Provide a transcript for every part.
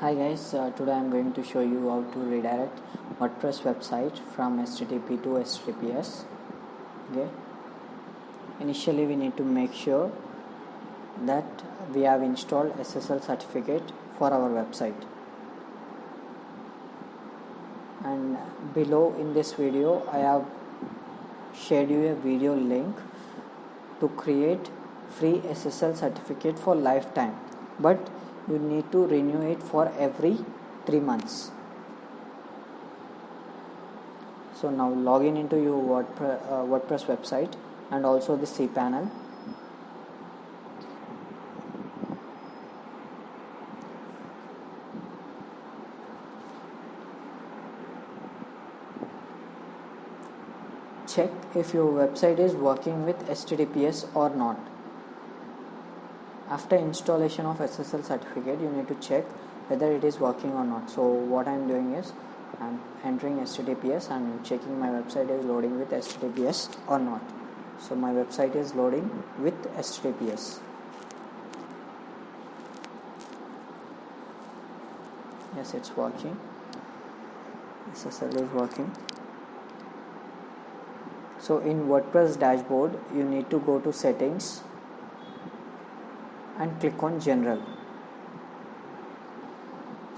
Hi guys, today I am going to show you how to redirect WordPress website from HTTP to HTTPS. Okay. Initially we need to make sure that we have installed SSL certificate for our website. And below in this video I have shared you a video link to create free SSL certificate for lifetime, but you need to renew it for every 3 months. So now log in into your WordPress website and also the cPanel. Check if your website is working with HTTPS or not. After installation of SSL certificate, you need to check whether it is working or not. So what I am doing is I am entering HTTPS and checking my website is loading with HTTPS or not. So my website is loading with HTTPS. Yes, it's working. SSL is working. So in WordPress dashboard, you need to go to settings and click on general.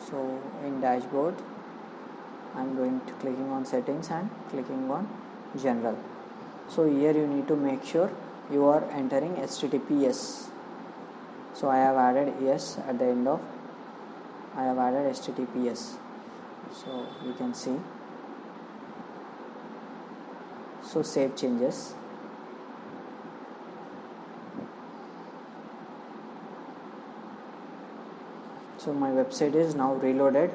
So in dashboard, I'm going to clicking on settings and clicking on general. So here you need to make sure you are entering HTTPS. So I have added yes at the end of I have added HTTPS. So you can see. So save changes. So my website is now reloaded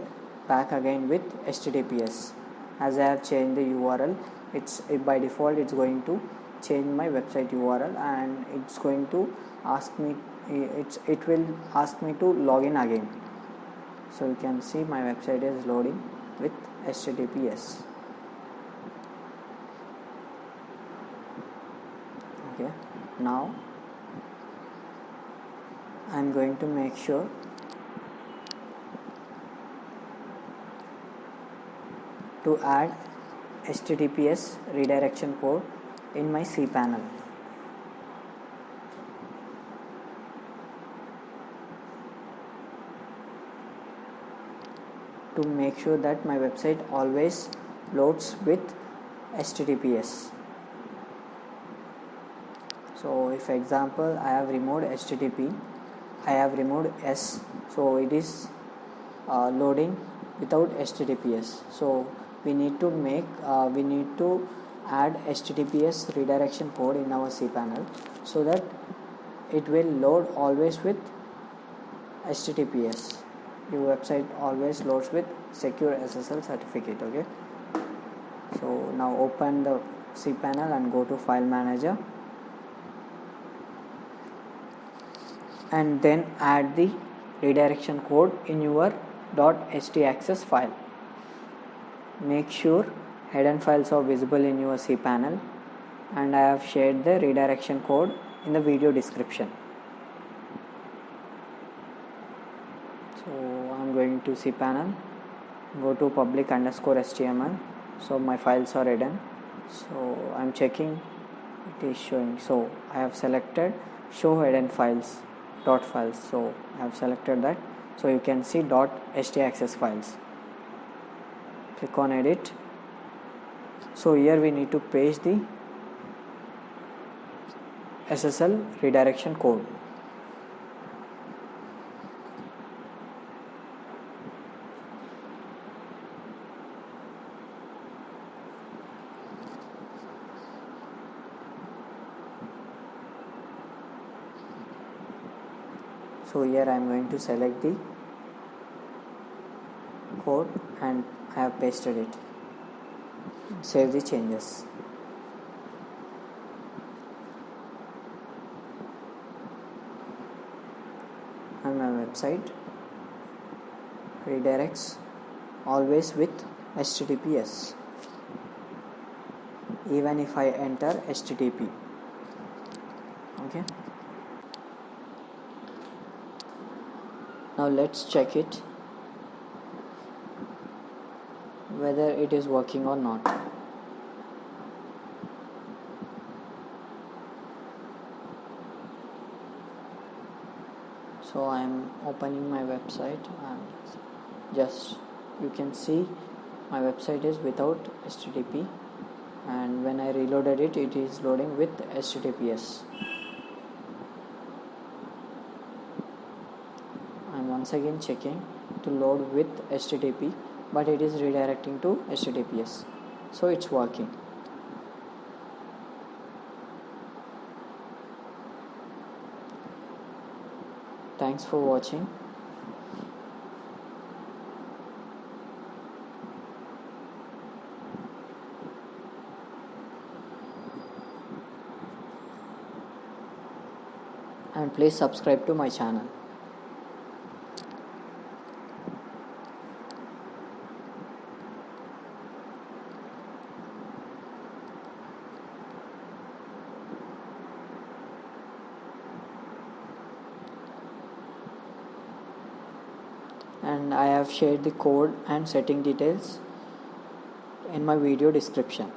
back again with HTTPS. As I have changed the URL, by default it's going to change my website URL and it's going to ask me it will ask me to log in again. So you can see my website is loading with HTTPS. Okay, now I'm going to make sure to add https redirection code in my cPanel. To make sure that my website always loads with HTTPS. So if example I have removed HTTP, I have removed S, so it is loading without HTTPS. So we need to add HTTPS redirection code in our cPanel so that it will load always with HTTPS. Your website always loads with secure SSL certificate. Okay. So now open the cPanel and go to file manager and then add the redirection code in your htaccess file. Make sure hidden files are visible in your cPanel, and I have shared the redirection code in the video description. So I'm going to cPanel, go to public_html. So my files are hidden. So I'm checking it is showing. So I have selected show hidden files dot files. So I have selected that. So you can see htaccess files. Click on edit. So here we need to paste the SSL redirection code. So here I am going to select the code and I have pasted it. Save the changes. And my website redirects always with HTTPS, even if I enter HTTP. Okay. Now let's check it whether it is working or not. So I am opening my website and just you can see my website is without HTTP, and when I reloaded it, it is loading with HTTPS. I am once again checking to load with HTTP, but it is redirecting to HTTPS, so it's working. Thanks for watching. And please subscribe to my channel. And I have shared the code and setting details in my video description.